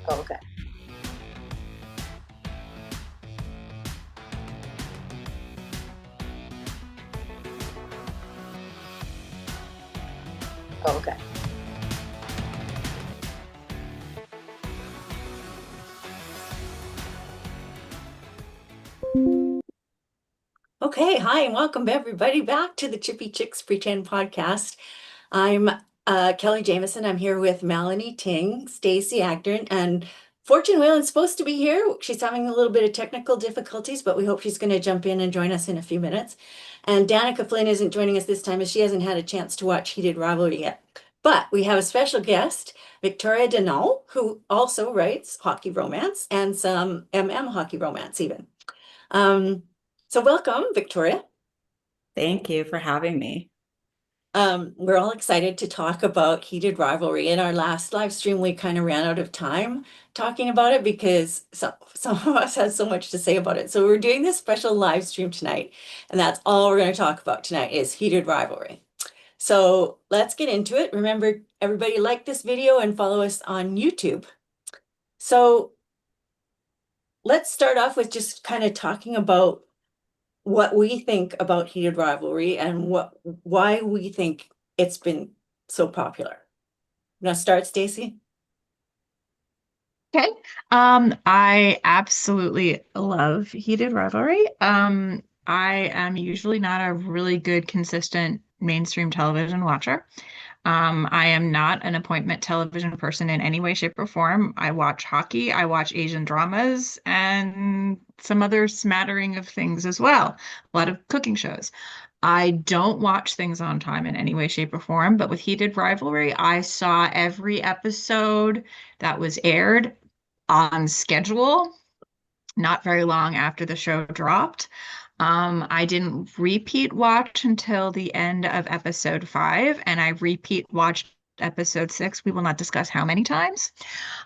Oh, okay. Oh, okay. Okay, hi, and welcome everybody back to the Chippy Chicks Pretend podcast. I'm Kelly Jameson. I'm here with Melanie Ting, Stacey Acton, and Fortune Whalen's supposed to be here. She's having a little bit of technical difficulties, but we hope she's going to jump in and join us in a few minutes. And Danica Flynn isn't joining us this time as she hasn't had a chance to watch Heated Rivalry yet. But we have a special guest, Victoria Denault, who also writes hockey romance and some MM hockey romance even. Um, so welcome, Victoria. Thank you for having me. We're all excited to talk about Heated Rivalry. In our last live stream, we kind of ran out of time talking about it because some of us had so much to say about it. So we're doing this special live stream tonight, and that's all we're going to talk about tonight is Heated Rivalry. So let's get into it. Remember, everybody like this video and follow us on YouTube. So let's start off with just kind of talking about what we think about Heated Rivalry and why we think it's been so popular. You want to start, Stacey? Okay. I absolutely love Heated Rivalry. I am usually not a really good, consistent mainstream television watcher. I am not an appointment television person in any way, shape, or form. I watch hockey, I watch Asian dramas, and some other smattering of things as well. A lot of cooking shows. I don't watch things on time in any way, shape, or form, but with Heated Rivalry, I saw every episode that was aired on schedule, not very long after the show dropped. I didn't repeat watch until the end of episode 5, and I repeat watched episode 6. We will not discuss how many times.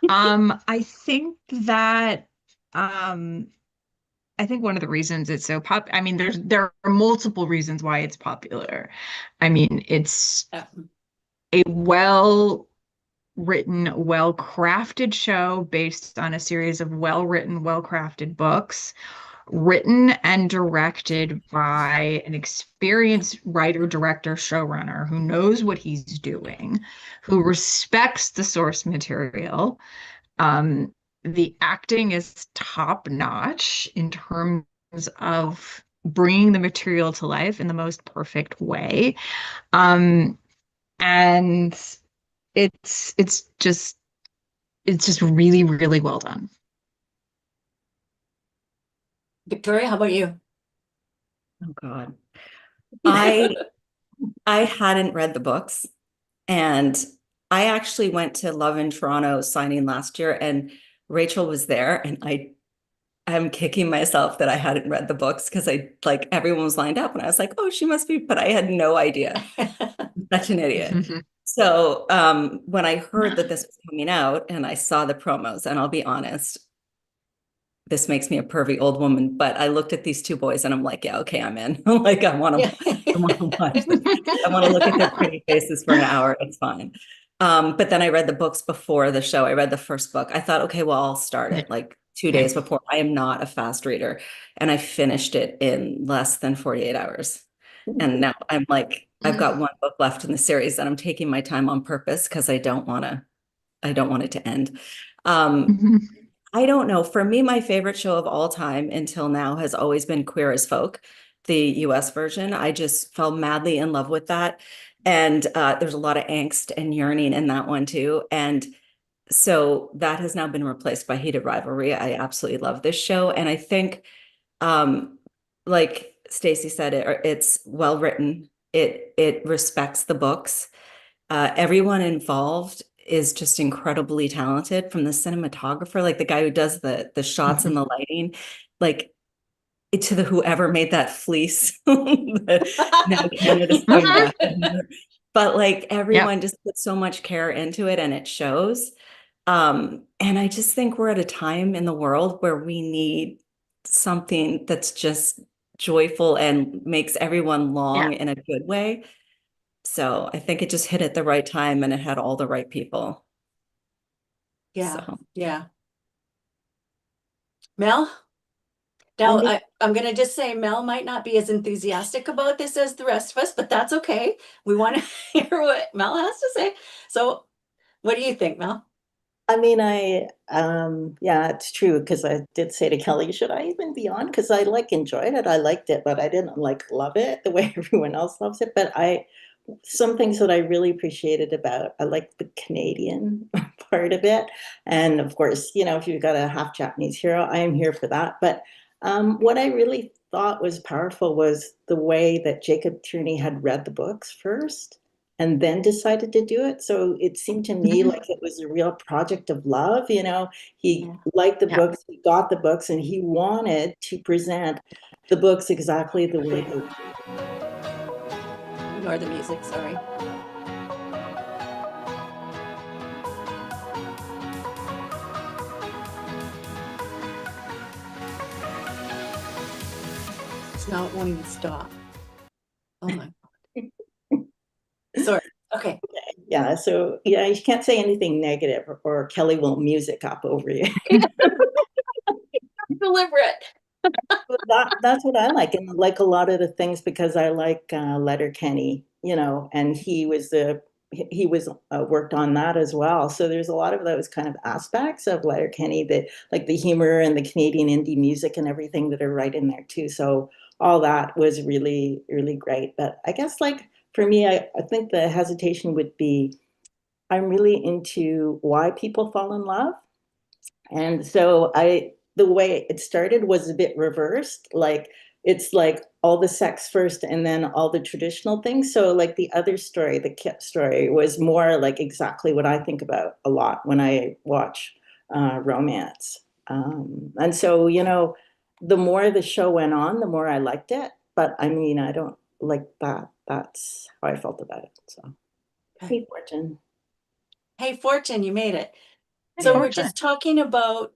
I think that I think one of the reasons it's so I mean, there are multiple reasons why it's popular. I mean, it's a well-written, well-crafted show based on a series of well-written, well-crafted books, written and directed by an experienced writer, director, showrunner who knows what he's doing, who respects the source material. The acting is top notch in terms of bringing the material to life in the most perfect way. And it's just really, really well done. Victoria, how about you? Oh God. I I hadn't read the books, and I actually went to Love in Toronto signing last year, and Rachel was there, and I'm kicking myself that I hadn't read the books because I like everyone was lined up and I was like, oh, she must be, but I had no idea. Such an idiot. So when I heard that this was coming out and I saw the promos, and I'll be honest, this makes me a pervy old woman, but I looked at these two boys and I'm like, yeah, okay, I'm in. Like I want to watch this. I want to look at their pretty faces for an hour. It's fine. But then I read the books before the show. I read the first book. I thought, okay, well, I'll start it like 2 days before. I am not a fast reader. And I finished it in less than 48 hours. And now I'm like, I've got one book left in the series and I'm taking my time on purpose because I don't want it to end. I don't know. For me, my favorite show of all time until now has always been Queer as Folk, the US version. I just fell madly in love with that. And there's a lot of angst and yearning in that one too. And so that has now been replaced by Heated Rivalry. I absolutely love this show. And I think, um, like Stacey said, it's well written. It respects the books. Everyone involved is just incredibly talented, from the cinematographer, like the guy who does the shots and the lighting, like to the whoever made that fleece. Now Canada's going back. But like Yep. everyone just put so much care into it and it shows. And I just think we're at a time in the world where we need something that's just joyful and makes everyone Yeah. long in a good way. So I think it just hit at the right time and it had all the right people. Yeah, So yeah. Mel? I Now, mean, I'm going to just say Mel might not be as enthusiastic about this as the rest of us, but that's okay. We want to hear what Mel has to say. So, what do you think, Mel? yeah, it's true because I did say to Kelly, should I even be on? Because I like enjoyed it. I liked it, but I didn't like love it the way everyone else loves it. But some things that I really appreciated about, I like the Canadian part of it. And of course, if you've got a half Japanese hero, I am here for that. But what I really thought was powerful was the way that Jacob Tierney had read the books first and then decided to do it. So it seemed to me Mhm. like it was a real project of love. He Yeah. liked the Yeah. books, he got the books, and he wanted to present the books exactly the way they. Ignore the music, sorry. It's not wanting to stop. Oh my God. Sorry. Okay. Yeah, so yeah, you can't say anything negative or Kelly will music up over you. Deliberate. But that's what I like, and like a lot of the things because I like Letterkenny, and he was worked on that as well. So there's a lot of those kind of aspects of Letterkenny that like the humor and the Canadian indie music and everything that are right in there too. So all that was really, really great. But I guess like for me, I think the hesitation would be I'm really into why people fall in love. And so the way it started was a bit reversed. Like it's like all the sex first and then all the traditional things. So like the other story, the Kip story, was more like exactly what I think about a lot when I watch romance. And so, the more the show went on, the more I liked it. But I mean, I don't like that. That's how I felt about it. So, Okay. hey, Fortune. Hey, Fortune, you made it. Hey, So we're Fortune. just talking about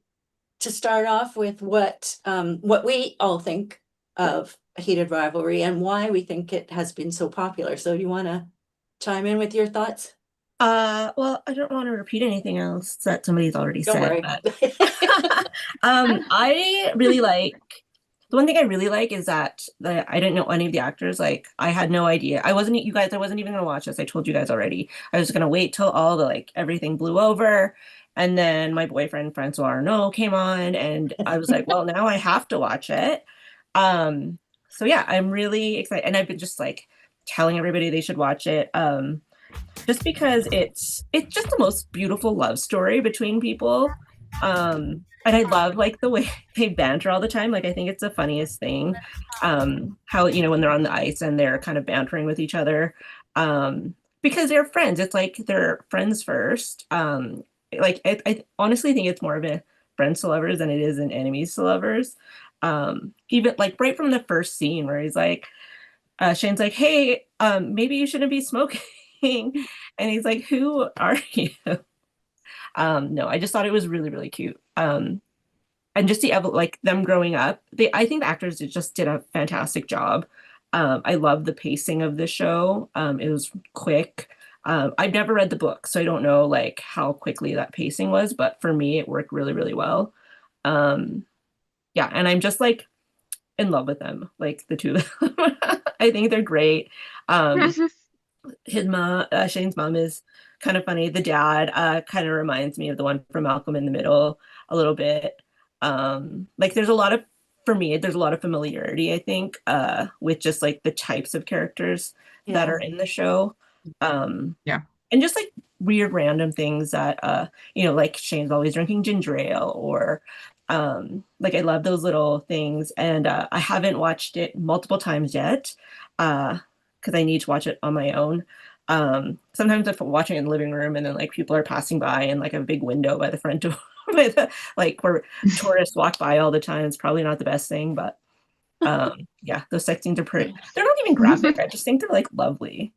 to start off with what we all think of a heated rivalry and why we think it has been so popular. So do you want to chime in with your thoughts? well, I don't want to repeat anything else that somebody's already Don't said, worry. but I really like the one thing I really like is that I didn't know any of the actors. Like I had no idea. I wasn't you guys, I wasn't even gonna watch this. I told you guys already. I was gonna wait till all the like everything blew over. And then my boyfriend Francois Arnault came on and I was like, well, now I have to watch it. So yeah, I'm really excited. And I've been just like telling everybody they should watch it. Just because it's just the most beautiful love story between people. And I love like the way they banter all the time. Like I think it's the funniest thing. How when they're on the ice and they're kind of bantering with each other. Because they're friends. It's like they're friends first. Like I honestly think it's more of a friends to lovers than it is an enemies to lovers. Even like right from the first scene where he's like, Shane's like, hey, maybe you shouldn't be smoking. And he's like, who are you? No, I just thought it was really, really cute. And just like them growing up, I think the actors just did a fantastic job. I love the pacing of the show. It was quick. I've never read the book, so I don't know like how quickly that pacing was, but for me, it worked really, really well. Um, yeah, and I'm just like in love with them, like the two of them. I think they're great. Um, his mom, Shane's mom is kind of funny. The dad kind of reminds me of the one from Malcolm in the Middle a little bit. Like there's a lot of, for me, there's a lot of familiarity, I think, with just like the types of characters that Yeah. are in the show. Yeah. And just like weird random things that, like Shane's always drinking ginger ale or like I love those little things. And I haven't watched it multiple times yet. Because I need to watch it on my own. Sometimes if I'm watching in the living room and then like people are passing by and like a big window by the front door with like where tourists walk by all the time, it's probably not the best thing, but yeah, those sex scenes are pretty. They're not even graphic. I just think they're like lovely.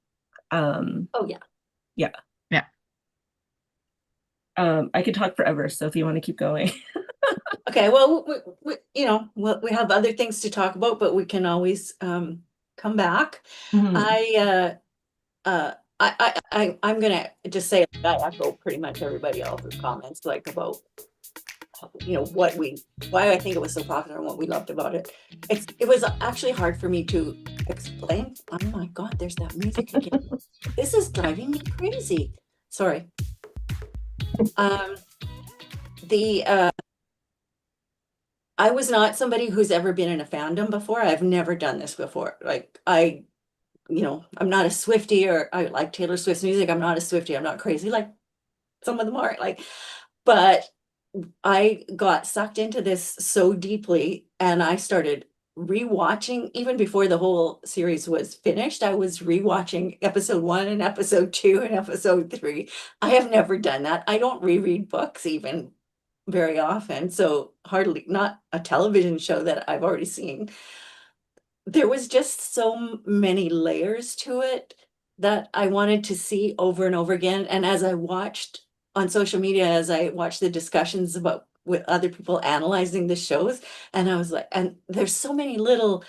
Oh yeah. Yeah. Yeah. I could talk forever, so if you want to keep going. Okay. Well, we have other things to talk about, but we can always come back. Mhm. I I'm gonna just say I echo pretty much everybody else's comments, like about why I think it was so popular and what we loved about it. It was actually hard for me to explain. Oh my God, there's that music again. This is driving me crazy. Sorry. Um, the I was not somebody who's ever been in a fandom before. I've never done this before. Like I'm not a Swiftie, or I like Taylor Swift's music. I'm not a Swiftie. I'm not crazy like some of them are. But I got sucked into this so deeply, and I started rewatching even before the whole series was finished. I was rewatching episode 1 and episode 2 and episode 3. I have never done that. I don't reread books even very often, so hardly, not a television show that I've already seen. There was just so many layers to it that I wanted to see over and over again. And as I watched on social media, as I watched the discussions about with other people analyzing the shows, and I was like, and there's so many little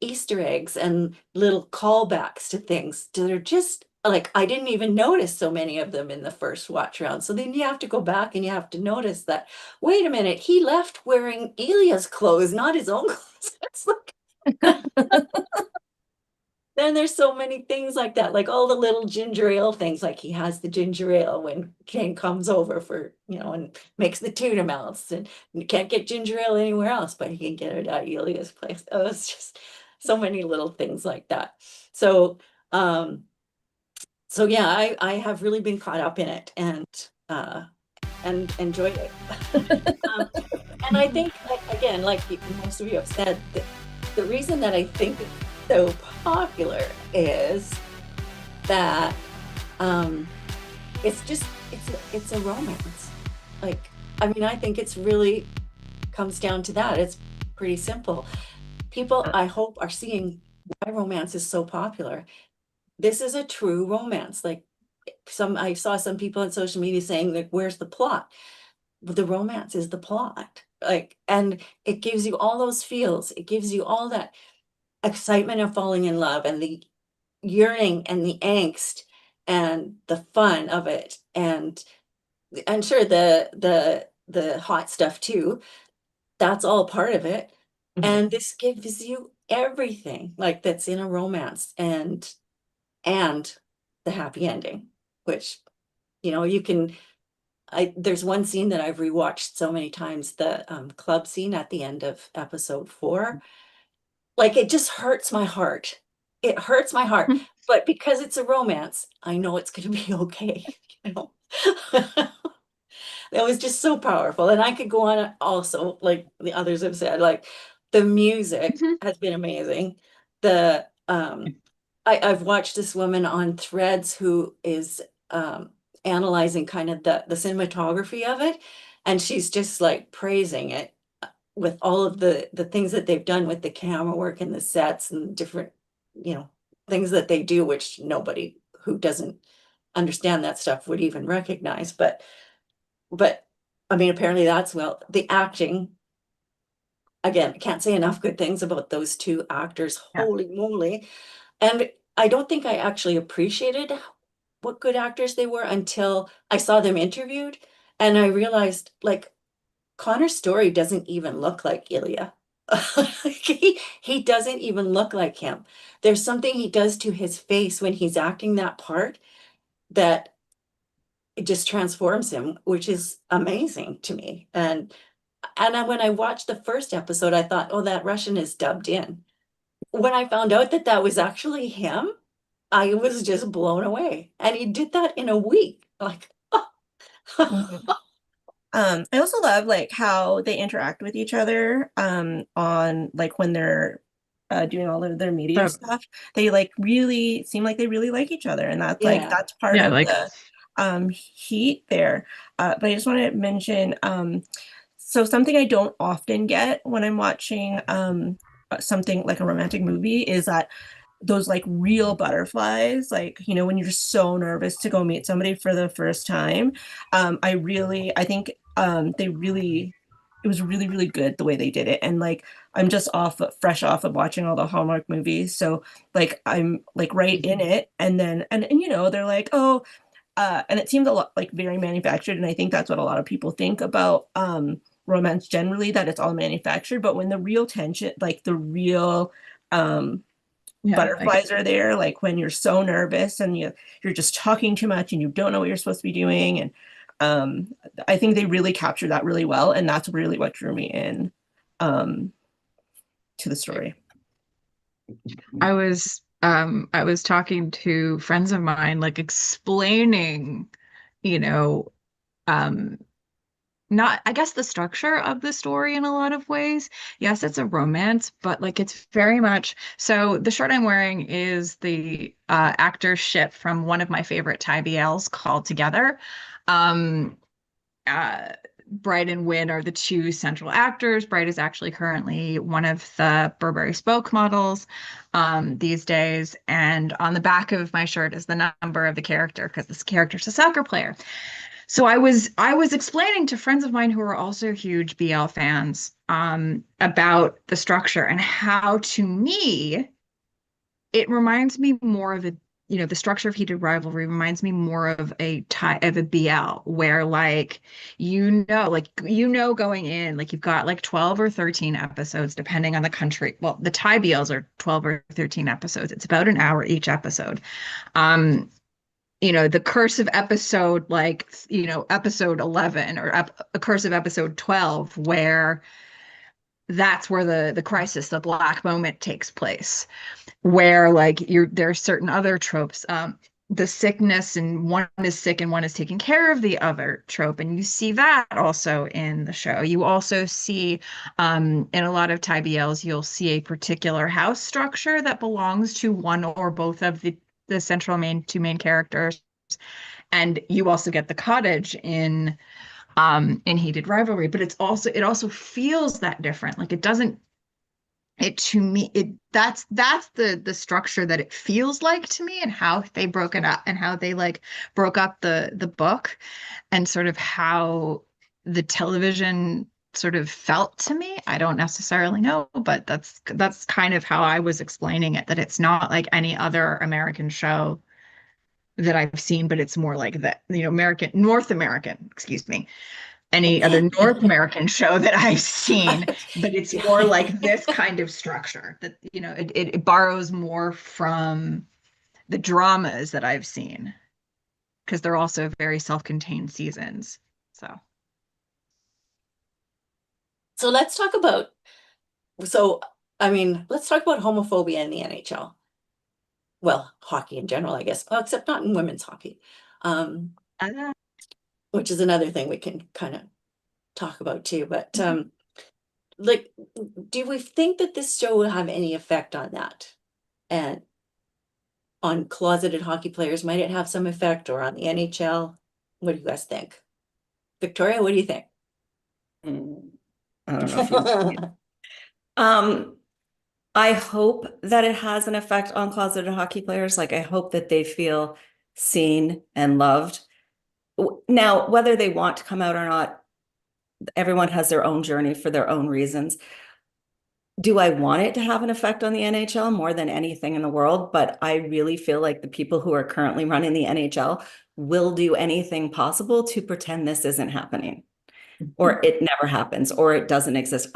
Easter eggs and little callbacks to things that are just like I didn't even notice so many of them in the first watch round. So then you have to go back and you have to notice that, wait a minute, he left wearing Elia's clothes, not his own clothes. It's like, then there's so many things like that, like all the little ginger ale things, like he has the ginger ale when Kane comes over and makes the tuna melts, and you can't get ginger ale anywhere else, but he can get it at Elia's place. Oh, it's just so many little things like that. So, yeah, I have really been caught up in it and enjoyed it. And I think, again, like most of you have said, the reason that I think it's so popular is that it's just it's a romance. Like, I mean, I think it's really comes down to that. It's pretty simple. People, I hope, are seeing why romance is so popular. This is a true romance. Like I saw some people on social media saying, like, where's the plot? The romance is the plot. Like, and it gives you all those feels. It gives you all that excitement of falling in love, and the yearning and the angst and the fun of it, and sure, the hot stuff too. That's all part of it. And this gives you everything like that's in a romance, and the happy ending, which you can. There's one scene that I've rewatched so many times, the club scene at the end of episode 4. Like, it just hurts my heart. It hurts my heart. But because it's a romance, I know it's going to be okay. You know? That was just so powerful. And I could go on also, like the others have said, like the music has been amazing. I've watched this woman on Threads who is analyzing kind of the cinematography of it, and she's just like praising it with all of the things that they've done with the camera work and the sets and different, things that they do, which nobody who doesn't understand that stuff would even recognize. But I mean, apparently that's, well, the acting, again, I can't say enough good things about those two actors. Yeah. Holy moly. And I don't think I actually appreciated what good actors they were until I saw them interviewed, and I realized, like, Connor's story doesn't even look like Ilya. He doesn't even look like him. There's something he does to his face when he's acting that part that it just transforms him, which is amazing to me. When I watched the first episode, I thought, oh, that Russian is dubbed in. When I found out that that was actually him, I was just blown away. And he did that in a week. Like, Mhm. I also love like how they interact with each other on like when they're doing all of their media So, stuff. They like really seem like they really like each other, and that's like yeah. that's part yeah, of like the heat there. But I just want to mention so something I don't often get when I'm watching something like a romantic movie is that those like real butterflies, like when you're just so nervous to go meet somebody for the first time. I think they really it was really, really good the way they did it. And like I'm just fresh off of watching all the Hallmark movies. So like I'm like right in it. And then and you know, they're like, oh, and it seems a lot like very manufactured. And I think that's what a lot of people think about romance generally, that it's all manufactured. But when the real tension, like the real butterflies are there, like when you're so nervous and you're just talking too much and you don't know what you're supposed to be doing. And I think they really captured that really well. And that's really what drew me in to the story. I was talking to friends of mine, like explaining, you know, um, not, I guess, the structure of the story in a lot of ways. Yes, it's a romance, but like it's very much so. The shirt I'm wearing is the actor ship from one of my favorite Thai BLs called Together. Um, uh, Bright and Win are the two central actors. Bright is actually currently one of the Burberry spoke models these days. And on the back of my shirt is the number of the character because this character's a soccer player. So I was explaining to friends of mine who are also huge BL fans about the structure and how, to me, it reminds me more of a, you know, the structure of Heated Rivalry reminds me more of a BL where like you know going in like you've got like 12 or 13 episodes depending on the country. Well, the Thai BLs are 12 or 13 episodes. It's about an hour each episode. Um, you know, the curse of episode like, you know, episode 11 or a curse of episode 12 where that's where the crisis, the black moment takes place where like there are certain other tropes, the sickness and one is sick and one is taking care of the other trope, and you see that also in the show. You also see in a lot of Thai BLs you'll see a particular house structure that belongs to one or both of the central two main characters, and you also get the cottage in Heated Rivalry, but it also feels that different. Like it doesn't, it to me it that's the structure that it feels like to me, and how they broke it up and how they like broke up the book and sort of how the television sort of felt to me. I don't necessarily know, but that's kind of how I was explaining it, that it's not like any other American show that I've seen, but it's more like that, you know, North American, excuse me, any other North American show that I've seen, but it's more like this kind of structure that, you know, it borrows more from the dramas that I've seen because they're also very self-contained seasons. So let's talk about, so, I mean, let's talk about homophobia in the NHL. Well, hockey in general, I guess, well, except not in women's hockey, Uh, which is another thing we can kind of talk about too. But like, do we think that this show will have any effect on that? And on closeted hockey players, might it have some effect, or on the NHL? What do you guys think? Victoria, what do you think? I don't know if you I hope that it has an effect on closeted hockey players. Like I hope that they feel seen and loved. Now, whether they want to come out or not, everyone has their own journey for their own reasons. Do I want it to have an effect on the NHL more than anything in the world? But I really feel like the people who are currently running the NHL will do anything possible to pretend this isn't happening, or it never happens, or it doesn't exist.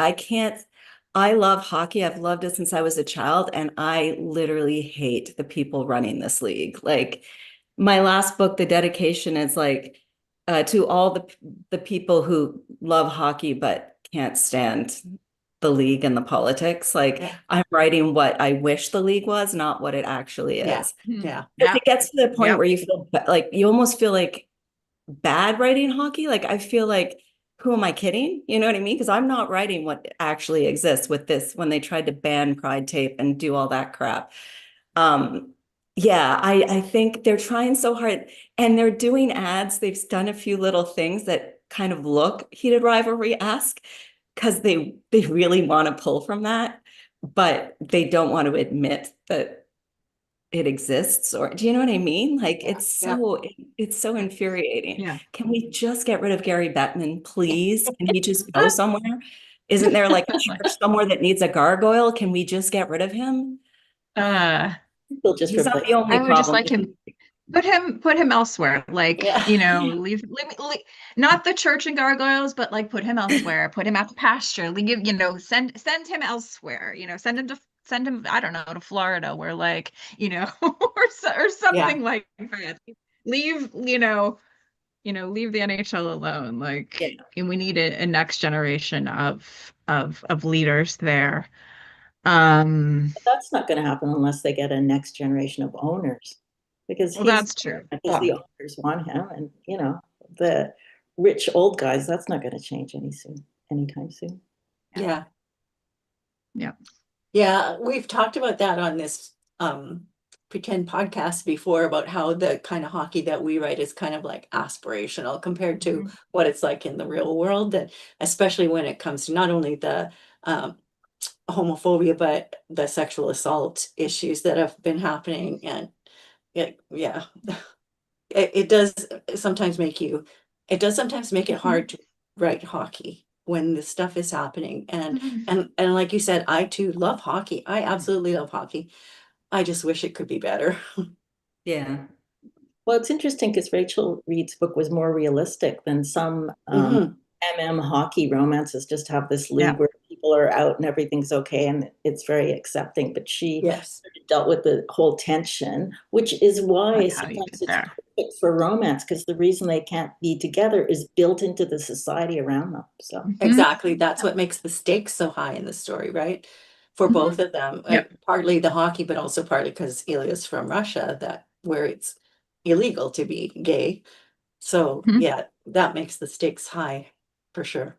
I love hockey. I've loved it since I was a child, and I literally hate the people running this league. Like my last book, the dedication is like to all the people who love hockey but can't stand the league and the politics. Like I'm writing what I wish the league was, not what it actually is. Yeah. If it gets to the point where you feel like you almost feel like bad writing hockey, like I feel like, who am I kidding? You know what I mean? Because I'm not writing what actually exists with this when they tried to ban Pride Tape and do all that crap. Yeah, I think they're trying so hard, and they're doing ads. They've done a few little things that kind of look Heated Rivalry-esque because they really want to pull from that, but they don't want to admit that it exists, or do you know what I mean? Like Yeah. it's so infuriating. Yeah. Can we just get rid of Gary Bettman, please? Can he just go somewhere? Isn't there like a church somewhere that needs a gargoyle? Can we just get rid of him? Uh, They'll just He's not replace. the only I would just problem. like him put him elsewhere. Like, Yeah. leave not the church and gargoyles, but like put him elsewhere, put him out to pasture, leave, send him elsewhere, send him, I don't know, to Florida where like, or something like that. Leave, leave the NHL alone. Like, Yeah. and we need a next generation of leaders there. Um, That's not going to happen unless they get a next generation of owners, because well, he's that's true. because the owners want him, and the rich old guys. That's not going to change anytime soon. Yeah. Yeah. Yeah, we've talked about that on this pretend podcast before, about how the kind of hockey that we write is kind of like aspirational compared to what it's like in the real world, that especially when it comes to not only the homophobia, but the sexual assault issues that have been happening. And yeah, it does sometimes make it hard to write hockey when this stuff is happening. And like you said, I too love hockey. I absolutely love hockey. I just wish it could be better. Yeah. Well, it's interesting because Rachel Reed's book was more realistic than some Mhm. hockey romances. Just have this Yeah. league where people are out and everything's okay, and it's very accepting. But she Yes. dealt with the whole tension, which is why Like how you sometimes get it's there. perfect for romance, because the reason they can't be together is built into the society around them. So Exactly. That's what makes the stakes so high in the story, right? For both of them. Yep. Partly the hockey, but also partly because Ilya's from Russia, where it's illegal to be gay. So Mhm. yeah, that makes the stakes high for sure.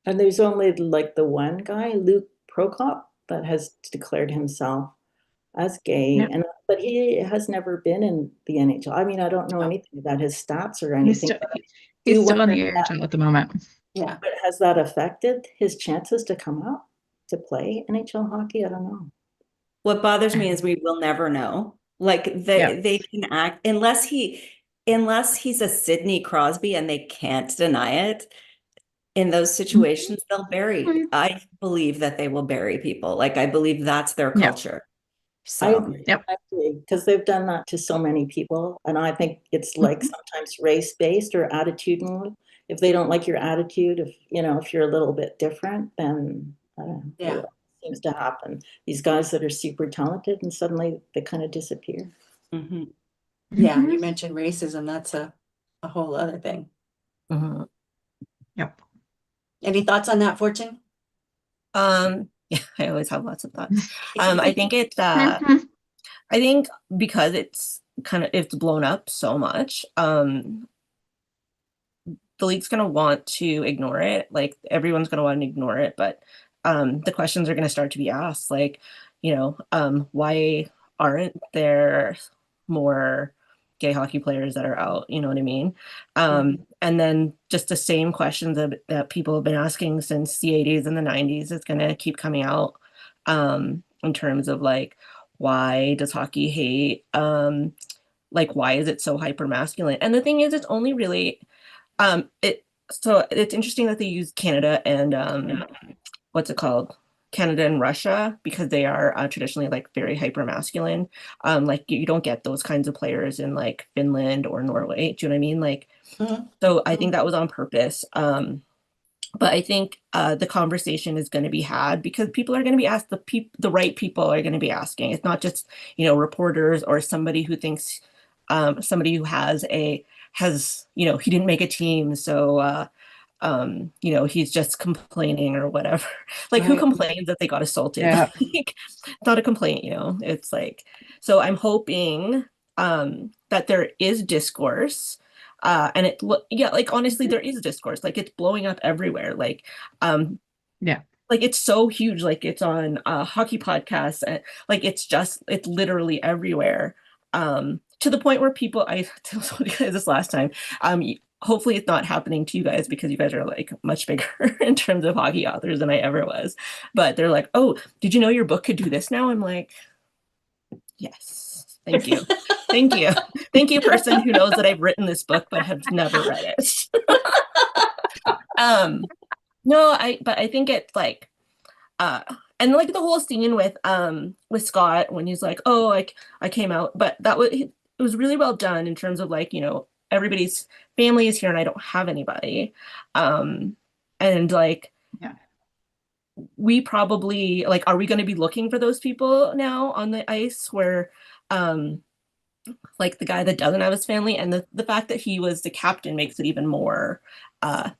And there's only like the one guy, Luke Prokop, that has declared himself as gay, Yep. but he has never been in the NHL. I mean, I don't know Oh, anything about his stats or He's anything, still but I he's do still in wonder, the AHL at the moment. yeah. but has that affected his chances to come up to play NHL hockey? I don't know. What bothers me is we will never know. Like Yeah. they can act unless he's a Sidney Crosby and they can't deny it. In those situations, they'll bury. Mhm. I believe that they will bury people. Like I believe that's their Yeah. culture. I So agree. Yep. I agree, because they've done that to so many people, and I think it's like sometimes race-based or attitudinal. If they don't like your attitude, if you're a little bit different, then I don't know, Yeah. it seems to happen. These guys that are super talented and suddenly they kind of disappear. mhm. Yeah. Mhm. You mentioned racism. That's a whole other thing. Yep. Any thoughts on that, Fortune? Yeah, I always have lots of thoughts. I think I think because it's blown up so much, the league's gonna want to ignore it. Like everyone's gonna want to ignore it, but the questions are gonna start to be asked, like, why aren't there more gay hockey players that are out? You know what I mean? And then just the same questions that people have been asking since the 80s and the 90s is gonna keep coming out, in terms of like, why does hockey hate? Like, why is it so hyper masculine? And the thing is, it's only really it so it's interesting that they use Canada and what's it called? Canada and Russia, because they are traditionally like very hyper masculine. Like you don't get those kinds of players in like Finland or Norway. Do you know what I mean? Like, Mhm. so I think that was on purpose. But I think the conversation is going to be had because people are going to be asked, the right people are going to be asking. It's not just, reporters or somebody who thinks, somebody who he didn't make a team. So, he's just complaining or whatever. Like who Right. complains that they got assaulted? Yeah. Like, it's not a complaint, it's like, so I'm hoping that there is discourse. And like honestly, there is discourse. Like it's blowing up everywhere. Like, Yeah. like it's so huge. Like it's on hockey podcasts, and like it's literally everywhere. To the point where I told you guys this last time. Hopefully it's not happening to you guys because you guys are like much bigger in terms of hockey authors than I ever was. But they're like, "Oh, did you know your book could do this now?" I'm like, "Yes." Thank you. Thank you. Thank you, person who knows that I've written this book but have never read it. No, but I think it's like and like the whole scene with Scott when he's like, oh, I came out, but it was really well done in terms of like, everybody's family is here and I don't have anybody. And like Yeah. we probably like, are we going to be looking for those people now on the ice where like the guy that doesn't have his family, and the fact that he was the captain makes it even more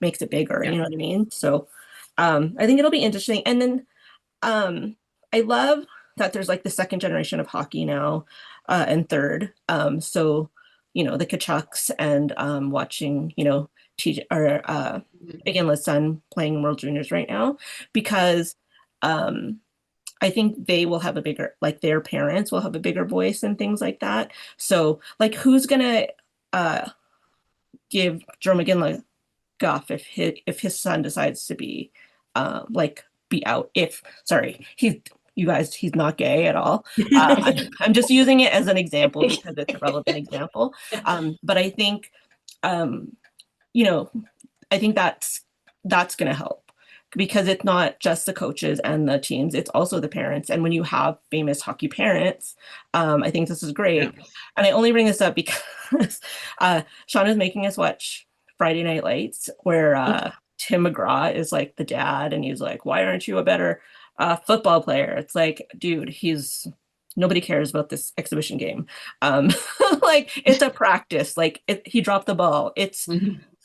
makes it bigger, Yeah. you know what I mean? So I think it'll be interesting. And then I love that there's like the second generation of hockey now and third. So the Kachucks and watching TJ or Iginla's son playing World Juniors right now, because I think they will have a bigger, like their parents will have a bigger voice and things like that. So like who's gonna give Joe McGinley guff if his son decides to be like be out? He's not gay at all. I'm just using it as an example because it's a relevant example. But I think I think that's going to help, because it's not just the coaches and the teams, it's also the parents. And when you have famous hockey parents, I think this is great. Yeah. And I only bring this up because Sean is making us watch Friday Night Lights, where Tim McGraw is like the dad, and he's like, why aren't you a better football player? It's like, dude, nobody cares about this exhibition game. Like it's a practice, like he dropped the ball. It's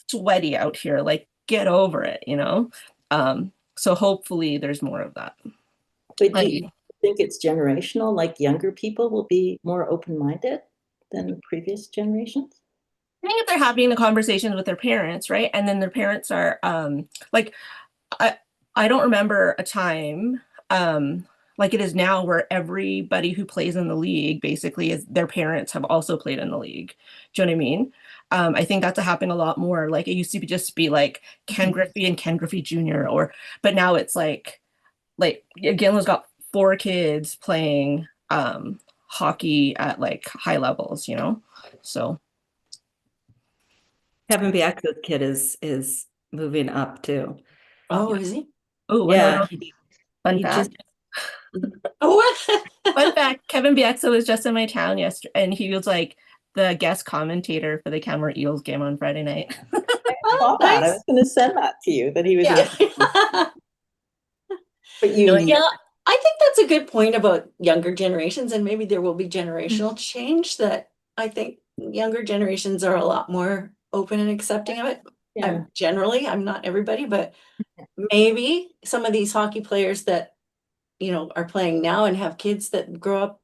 sweaty out here, like get over it, so hopefully there's more of that. But do you think it's generational, like younger people will be more open-minded than previous generations? I think if they're having the conversations with their parents, right? And then their parents are like, I don't remember a time like it is now where everybody who plays in the league basically is their parents have also played in the league. Do you know what I mean? I think that's happening a lot more. Like it used to just be like Ken Griffey and Ken Griffey Jr. But now it's like Gillen's got 4 kids playing hockey at like high levels, so. Kevin Bieksa's kid is moving up too. Oh, is he? Oh, yeah. Fun fact. Fun fact, Kevin Bieksa was just in my town yesterday, and he was like the guest commentator for the Calgary Eels game on Friday night. I saw that. Nice. I was going to send that to you, that he was. Yeah. But yeah, I think that's a good point about younger generations, and maybe there will be generational change, that I think younger generations are a lot more open and accepting of it. Yeah. I'm not everybody, but maybe some of these hockey players that are playing now and have kids that grow up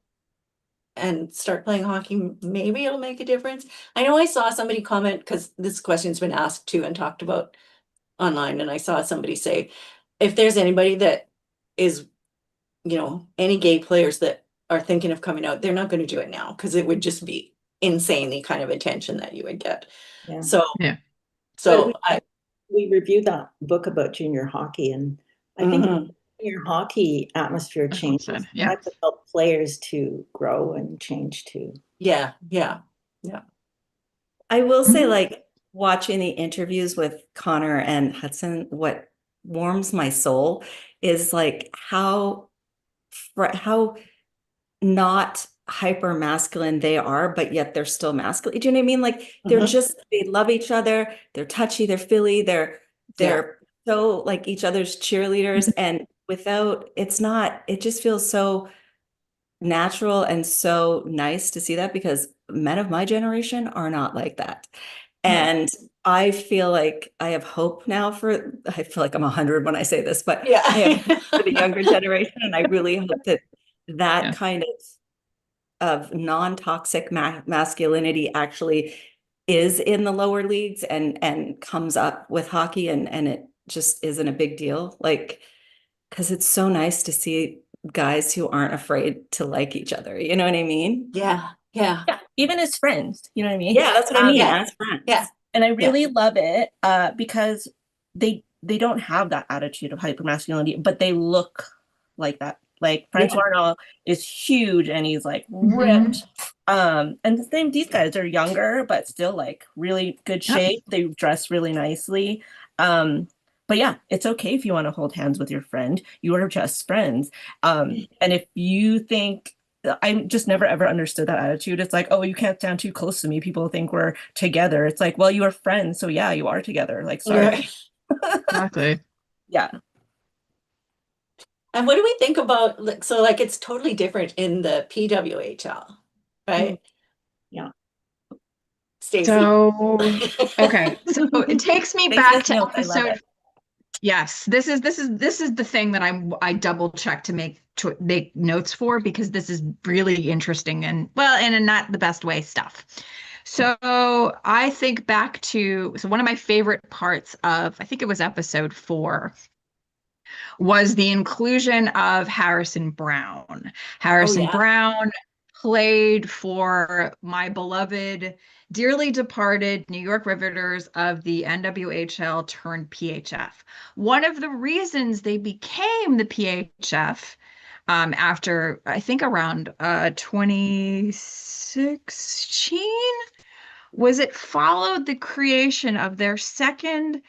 and start playing hockey, maybe it'll make a difference. I know I saw somebody comment, because this question's been asked too and talked about online, and I saw somebody say, if there's anybody that is, any gay players that are thinking of coming out, they're not going to do it now, because it would just be insane, the kind of attention that you would get. Yeah. So we reviewed that book about junior hockey, and I think your hockey atmosphere changes. Yeah. To help players to grow and change too. Yeah. I will say, like, watching the interviews with Connor and Hudson, what warms my soul is like how not hyper masculine they are, but yet they're still masculine. Do you know what I mean? Like they're they love each other. They're touchy. They're Philly. They're so like each other's cheerleaders, and it just feels so natural and so nice to see that, because men of my generation are not like that. And I feel like I have hope now I feel like I'm 100 when I say this, but I have hope for the younger generation. And I really hope that kind of non-toxic masculinity actually is in the lower leagues and comes up with hockey, and it just isn't a big deal. Like, because it's so nice to see guys who aren't afraid to like each other. You know what I mean? Yeah. Even as friends, you know what I mean? Yeah, that's what I mean. As friends. Yeah. And I really love it because they don't have that attitude of hypermasculinity, but they look like that. Like Francois Arnault is huge, and he's like ripped, And the same, these guys are younger, but still like really good Yep. shape. They dress really nicely. But yeah, it's okay if you want to hold hands with your friend. You are just friends. And if you think, I just never ever understood that attitude. It's like, oh, you can't stand too close to me. People think we're together. It's like, well, you are friends, so yeah, you are together. Like, sorry. Exactly. Yeah. And what do we think about, so like it's totally different in the PWHL, right? Yeah. Stacey. So, okay. So it takes me They back take to notes. I love episode. it. Yes, this is the thing that I double check to make notes for, because this is really interesting and, well, and in not the best way stuff. So I think back to, so one of my favorite parts of, I think it was episode 4, was the inclusion of Harrison Brown. Oh Harrison yeah. Brown played for my beloved, dearly departed New York Riveters of the NWHL turned PHF. One of the reasons they became the PHF, after, I think, around 2016, was it followed the creation of their second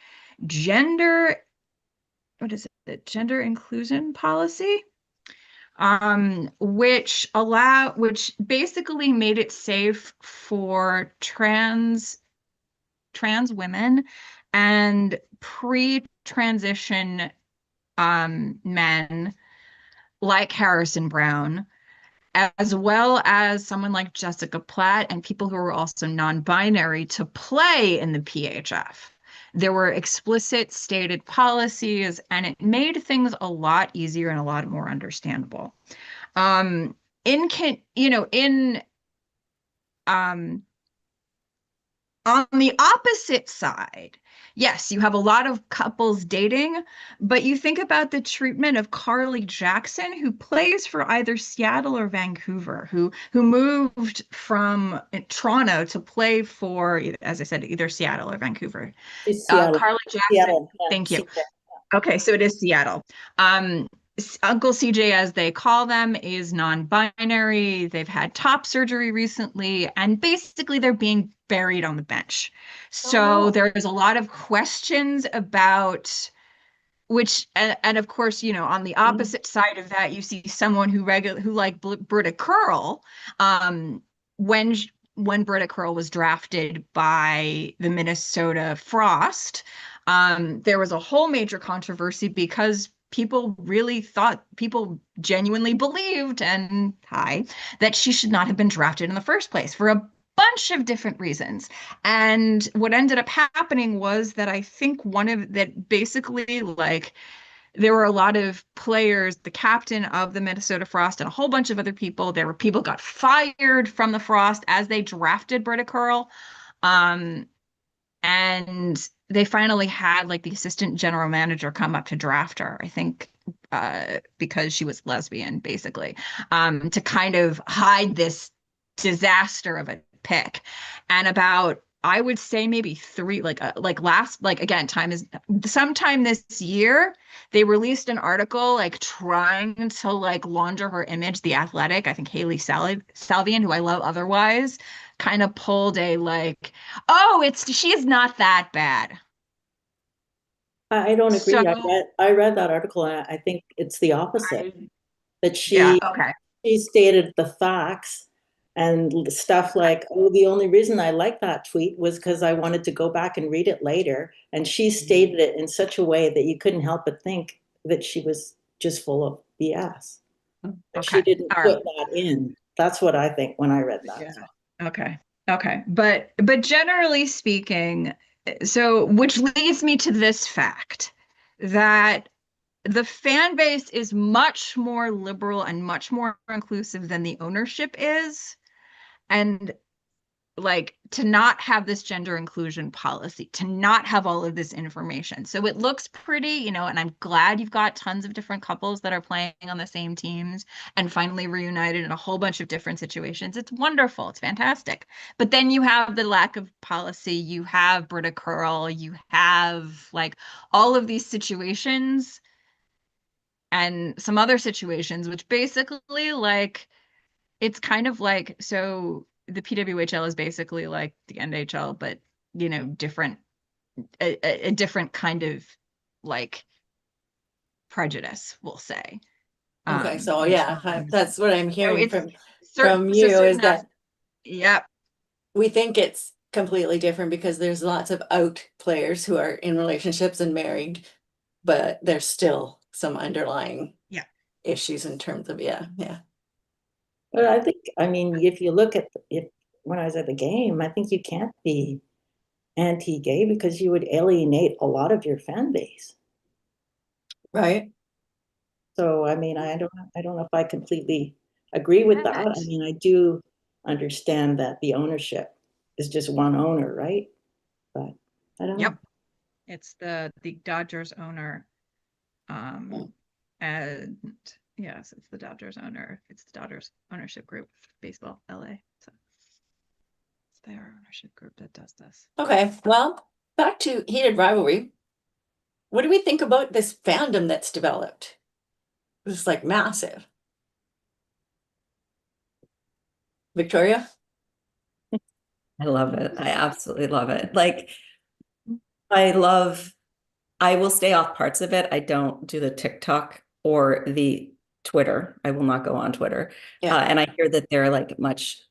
gender, what is it, gender inclusion policy, which basically made it safe for trans women and pre-transition men like Harrison Brown, as well as someone like Jessica Platt and people who were also non-binary, to play in the PHF. There were explicit stated policies, and it made things a lot easier and a lot more understandable. In can you know in um On the opposite side, yes, you have a lot of couples dating, but you think about the treatment of Carly Jackson, who plays for either Seattle or Vancouver, who moved from Toronto to play for, as I said, either Seattle or Vancouver. It's Seattle. Carly Jackson, Seattle. Yeah, thank you. Seattle. Okay, so it is Seattle. Uncle CJ, as they call them, is non-binary. They've had top surgery recently, and basically they're being buried on the bench. So Oh. there's a lot of questions about which, and of course, on the opposite side of that, you see someone who like Britta Curl, when when Britta Curl was drafted by the Minnesota Frost, there was a whole major controversy because people genuinely believed, and that she should not have been drafted in the first place for a bunch of different reasons. And what ended up happening was that I think basically, like, there were a lot of players, the captain of the Minnesota Frost and a whole bunch of other people. There were people got fired from the Frost as they drafted Britta Curl. And they finally had, like, the assistant general manager come up to draft her, I think, because she was lesbian, basically, to kind of hide this disaster of a pick. And about, I would say, maybe three, again, sometime this year, they released an article, like, trying to, like, launder her image. The Athletic, I think Haley Salvian, who I love otherwise, kind of pulled a, like, oh, she's not that bad. I don't agree. So I read that article, and I think it's the opposite. That yeah, she okay. she stated the facts and stuff like, oh, the only reason I liked that tweet was because I wanted to go back and read it later. And she stated it in such a way that you couldn't help but think that she was just full of BS. But she Okay. didn't All right. put that in. That's what I think when I read that. Yeah. Okay. Okay. But generally speaking, so, which leads me to this fact, that the fan base is much more liberal and much more inclusive than the ownership is. And, like, to not have this gender inclusion policy, to not have all of this information. So it looks pretty, and I'm glad you've got tons of different couples that are playing on the same teams and finally reunited in a whole bunch of different situations. It's wonderful. It's fantastic. But then you have the lack of policy. You have Britta Curl. You have, like, all of these situations and some other situations, which basically, like, it's kind of like, so the PWHL is basically like the NHL, but different, a different kind of like prejudice, we'll say. Okay, so In yeah, terms, that's what I'm so hearing it's from so you is certain that yeah, we think it's completely different because there's lots of out players who are in relationships and married, but there's still some underlying yeah, issues in terms of yeah. But I think, I mean, if you look at if when I was at the game, I think you can't be anti-gay because you would alienate a lot of your fan base. Right? So I mean, I don't know if I completely agree with that. I mean, I do understand that the ownership is just one owner, right? But I don't Yep. know. It's the Dodgers owner. And yes, it's the Dodgers owner. It's the Dodgers ownership group, Baseball LA. So it's their ownership group that does this. Okay, well, back to Heated Rivalry. What do we think about this fandom that's developed? It's like massive. Victoria? I love it. I absolutely love it. Like, I will stay off parts of it. I don't do the TikTok or the Twitter. I will not go on Twitter. Yeah. And I hear that they're like much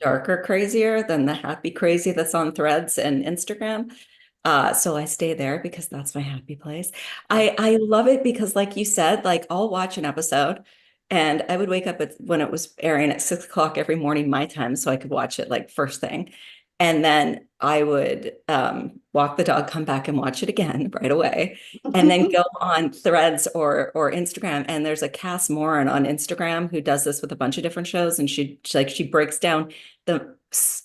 darker, crazier than the happy crazy that's on Threads and Instagram. So I stay there because that's my happy place. I love it because, like you said, like I'll watch an episode and I would wake up when it was airing at 6 o'clock every morning, my time, so I could watch it like first thing. And then I would walk the dog, come back and watch it again right away, and then go on Threads or Instagram. And there's a Cass Moran on Instagram who does this with a bunch of different shows, and she breaks down the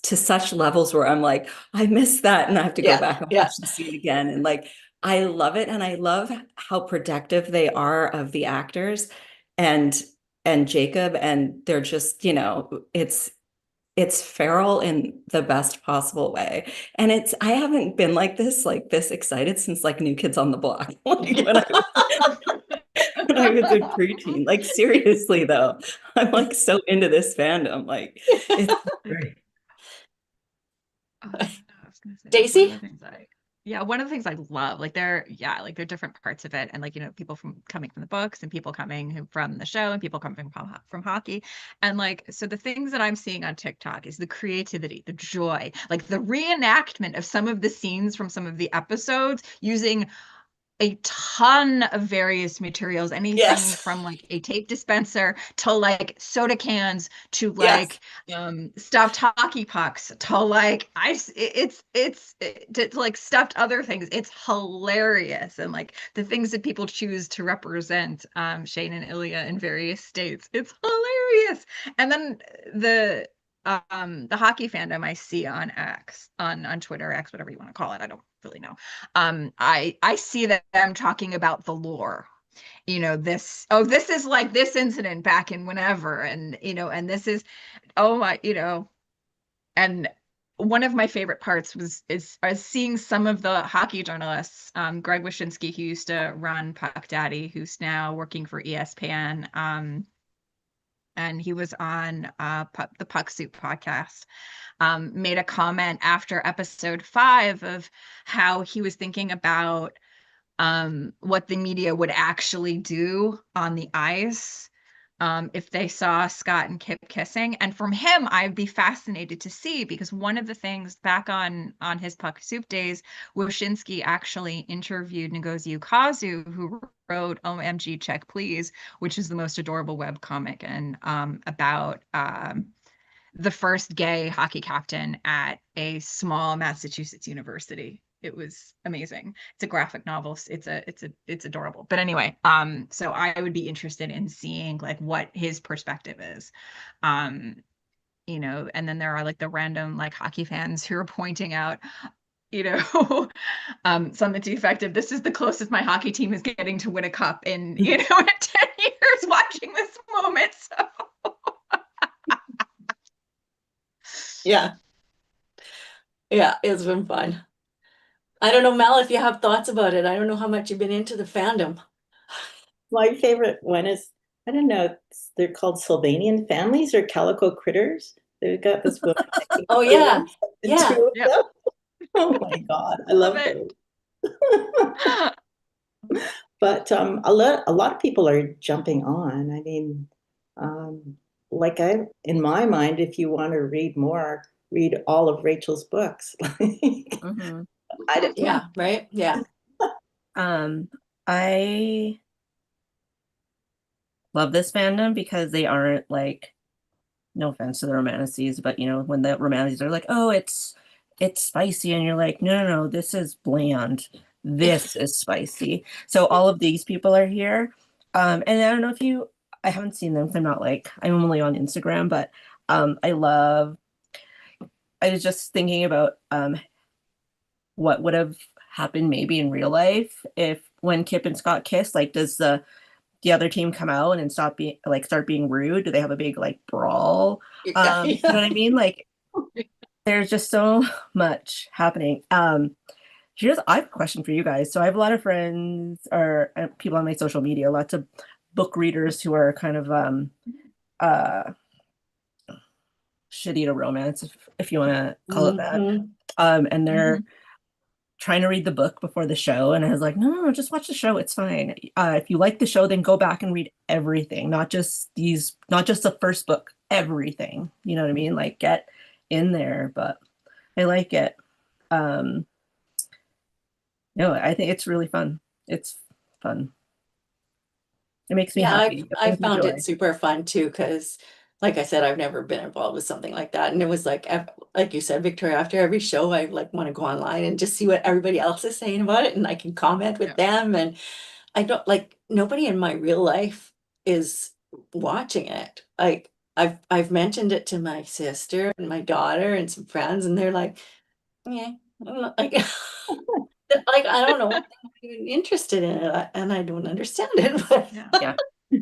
to such levels where I'm like, I missed that, and I have to go back and Yeah. watch the scene again. And like, I love it, and I love how protective they are of the actors and Jacob, and they're just, it's feral in the best possible way. And I haven't been like this excited since like New Kids on the Block. Like when I was a preteen. Like seriously though, I'm like so into this fandom. Like it's great. I was gonna say, like, Stacey? one of the things I love, like they're different parts of it, and like people coming from the books, and people coming from the show, and people coming from hockey, and like so the things that I'm seeing on TikTok is the creativity, the joy, like the reenactment of some of the scenes from some of the episodes using a ton of various materials, anything Yes. from like a tape dispenser to like soda cans to Yes. like stuffed hockey pucks to like to like stuffed other things. It's hilarious, and like the things that people choose to represent Shane and Ilya in various states. It's hilarious. And then the hockey fandom I see on X, on Twitter, X, whatever you want to call it, I don't really know. I see them talking about the lore. This is like this incident back in whenever, and and this is oh my, and one of my favorite parts is seeing some of the hockey journalists, Greg Wyshynski, who used to run Puck Daddy, who's now working for ESPN. And he was on the Puck Soup podcast, made a comment after episode 5 of how he was thinking about what the media would actually do on the ice if they saw Scott and Kip kissing. And from him, I'd be fascinated to see, because one of the things back on his Puck Soup days, Wyshynski actually interviewed Ngozi Ukazu, who wrote OMG Check Please, which is the most adorable web comic, and about the first gay hockey captain at a small Massachusetts university. It was amazing. It's a graphic novel. It's adorable. But anyway, so I would be interested in seeing like what his perspective is. And then there are like the random like hockey fans who are pointing out, something to the effect of, this is the closest my hockey team is getting to win a cup in, in 10 years watching this moment. So Yeah. Yeah, it's been fun. I don't know, Mel, if you have thoughts about it. I don't know how much you've been into the fandom. My favorite one is, I don't know, they're called Sylvanian families or Calico Critters. They've got this woman. Oh yeah, The yeah. two of Yep. them. Oh my God, I love Love it. those. But a lot of people are jumping on. I mean, like in my mind, if you want to read more, read all of Rachel's books. Mhm. I don't, Yeah, right? Yeah. I love this fandom because they aren't like, no offense to the romantices, but you know, when the romantices are like, oh, it's spicy, and you're like, no, no, no, this is bland. This is spicy. So all of these people are here. And I don't know if you, I haven't seen them 'cause I'm only on Instagram, but I was just thinking about what would have happened maybe in real life if when Kip and Scott kiss, like does the other team come out and start being rude? Do they have a big like brawl? Yeah. You know what I mean? Like there's just so much happening. I have a question for you guys. So I have a lot of friends or people on my social media, lots of book readers who are kind of uh shitty to romance, if you want to call it that. Mhm. And they're trying to read the book before the show, and I was like, no, no, no, just watch the show, it's fine. If you like the show, then go back and read everything, not just the first book, everything, you know what I mean, like get in there. But I like it. um no, I think it's really fun. It's fun. It makes me Yeah, happy. It I brings me found it joy. super fun too, because like I said, I've never been involved with something like that. And it was like, like you said, Victoria, after every show, I like want to go online and just see what everybody else is saying about it, and I can comment with them. And I don't like nobody in my real life is watching it. Like I've mentioned it to my sister and my daughter and some friends, and they're like, yeah, I'm not- like like I don't know why they're not even interested in it, and I don't understand it. But Yeah. Yeah.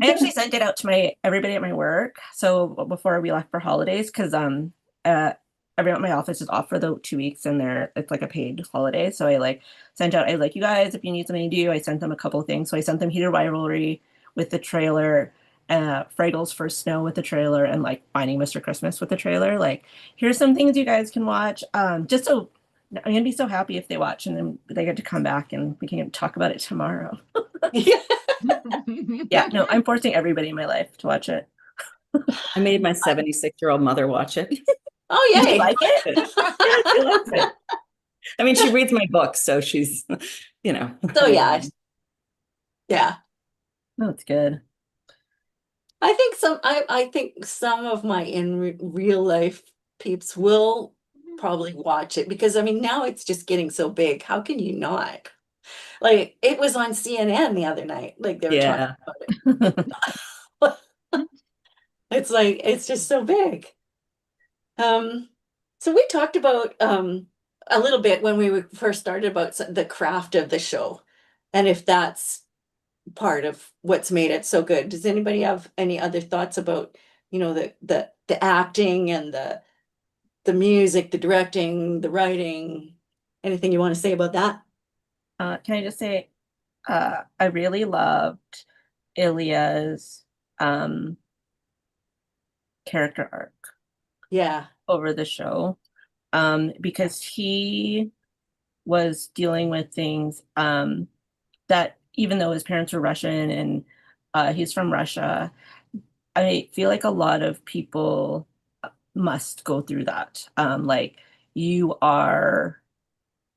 I actually sent it out to everybody at my work. So before we left for holidays, because everyone at my office is off for the 2 weeks, and it's like a paid holiday. So I like sent out, I was like, you guys, if you need something to do, I sent them a couple of things. So I sent them Heated Rivalry with the trailer, Fraggles for Snow with the trailer, and like Finding Mr. Christmas with the trailer. Like, here's some things you guys can watch. Just so I'm gonna be so happy if they watch, and then they get to come back and we can talk about it tomorrow. yeah. Yeah, no, I'm forcing everybody in my life to watch it. I made my 76-year-old mother watch it. Oh Did you yay. like it? Yeah, she loves it. I mean, she reads my books, so she's, you know. So yeah, yeah. No, it's good. I think some of my real life peeps will probably watch it, because I mean now it's just getting so big. How can you not? Like it was on CNN the other night. Like they were talking Yeah. about it. It's like it's just so big. Um, so we talked about a little bit when first started about the craft of the show, and if that's part of what's made it so good. Does anybody have any other thoughts about, the acting and the music, the directing, the writing? Anything you want to say about that? Can I just say, I really loved Ilya's um, character arc Yeah, over the show, because he was dealing with things that even though his parents were Russian and he's from Russia, I feel like a lot of people must go through that. Like you are,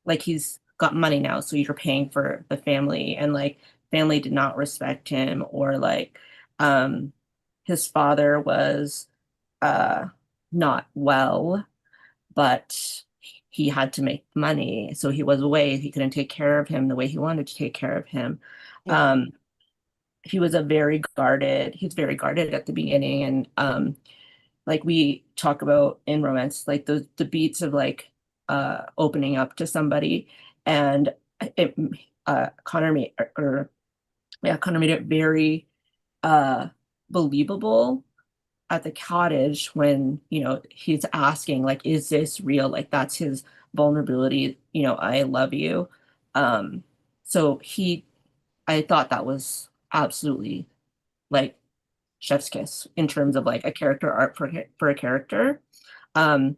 like he's got money now, so you're paying for the family, and like family did not respect him, or like um his father was uh not well, but he had to make money, so he was away, he couldn't take care of him the way he wanted to take care of him. yeah, um he's very guarded at the beginning, and like we talk about in romance, like the beats of like opening up to somebody, and it Connor made or yeah, Connor made it very uh believable at the cottage when, he's asking like, is this real? Like that's his vulnerability, I love you. um so I thought that was absolutely like chef's kiss in terms of like a character art for a character. And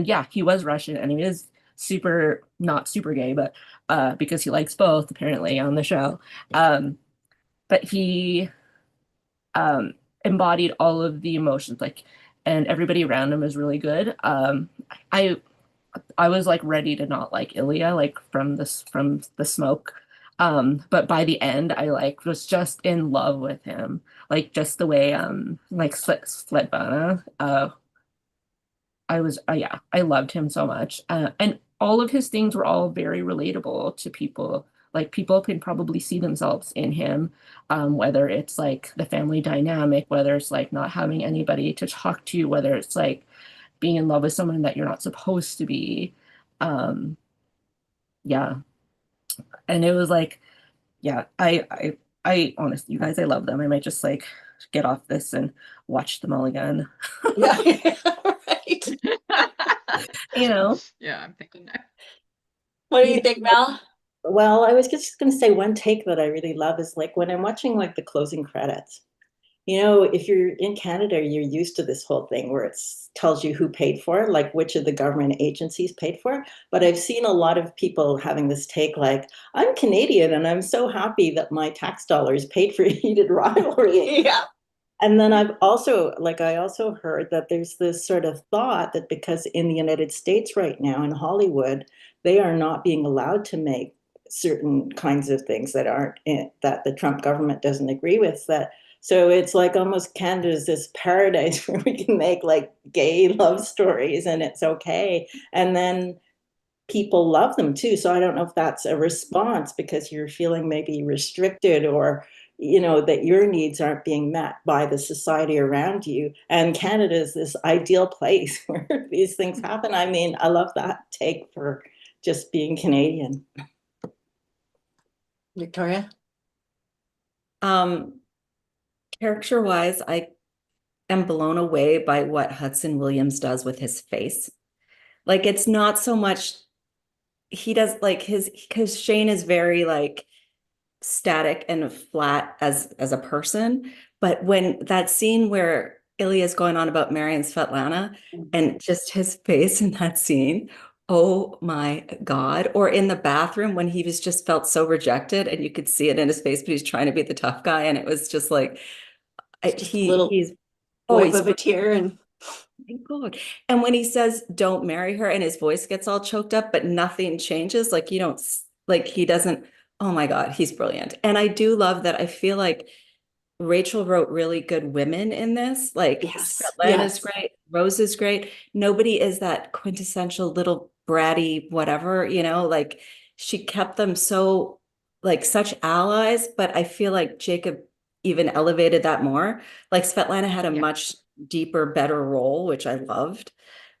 yeah, he was Russian and he is not super gay, but because he likes both apparently on the show. But he um embodied all of the emotions, like, and everybody around him is really good. I I was like ready to not like Ilya, like from the smoke. But by the end, I like was just in love with him. Like just the way like Svetlana, yeah, I loved him so much. And all of his things were all very relatable to people. Like people can probably see themselves in him, whether it's like the family dynamic, whether it's like not having anybody to talk to, whether it's like being in love with someone that you're not supposed to be. Um, yeah. And it was like, yeah, I honestly, you guys, I love them. I might just like get off this and watch them all again. Yeah, right. You know? Yeah, I'm thinking that. What do you think, Mel? Well, I was just going to say one take that I really love is like when I'm watching like the closing credits. You know, if you're in Canada, you're used to this whole thing where it tells you who paid for it, like which of the government agencies paid for it. But I've seen a lot of people having this take like, I'm Canadian and I'm so happy that my tax dollars paid for Heated Rivalry. Yeah. And then I also heard that there's this sort of thought that because in the United States right now in Hollywood, they are not being allowed to make certain kinds of things that aren't that the Trump government doesn't agree with. That so it's like almost Canada's this paradise where we can make like gay love stories and it's okay. And then people love them too. So I don't know if that's a response because you're feeling maybe restricted or that your needs aren't being met by the society around you. And Canada is this ideal place where these things happen. I mean, I love that take for just being Canadian. Victoria? Character wise, I am blown away by what Hudson Williams does with his face. Like it's not so much he does like his because Shane is very like static and flat as a person. But when that scene where Ilya is going on about marrying Svetlana and just his face in that scene, oh my God. Or in the bathroom when he was just felt so rejected and you could see it in his face, but he's trying to be the tough guy. And it was just like Just a little he's wipe always of a tear and thank God. And when he says don't marry her and his voice gets all choked up, but nothing changes, like you don't like he doesn't, oh my God, he's brilliant. And I do love that. I feel like Rachel wrote really good women in this. Like yes, Svetlana is yes. great, Rose is great. Nobody is that quintessential little bratty whatever, like she kept them so like such allies, but I feel like Jacob even elevated that more. Like Svetlana had a Yeah. much deeper, better role, which I loved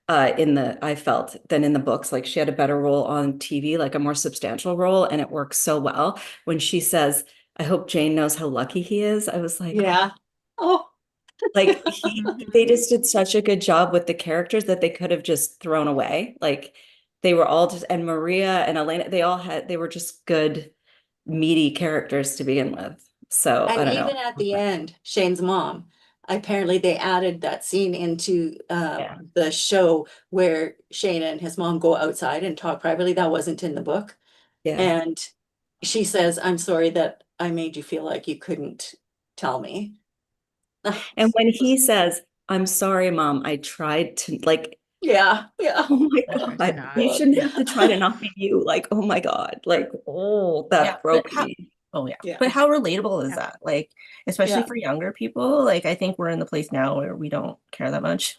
I felt than in the books. Like she had a better role on TV, like a more substantial role, and it works so well. When she says, I hope Jane knows how lucky he is, I was like, Yeah. Oh, like they just did such a good job with the characters that they could have just thrown away. Like they were all just, and Maria and Elena, they were just good, meaty characters to begin with. So I and don't know. even at the end, Shane's mom, apparently they added that scene into Yeah. the show where Shane and his mom go outside and talk privately. That wasn't in the book. Yeah. And she says, I'm sorry that I made you feel like you couldn't tell me. And when he says, I'm sorry, mom, I tried to like, Yeah, yeah. oh my Oh my God, God. you shouldn't have to try to not be you. Like, oh my God. Like, oh, Yeah, that broke me. oh yeah. Yeah. But how relatable is Yeah. that? Like, especially Yeah. for younger people, like I think we're in the place now where we don't care that much.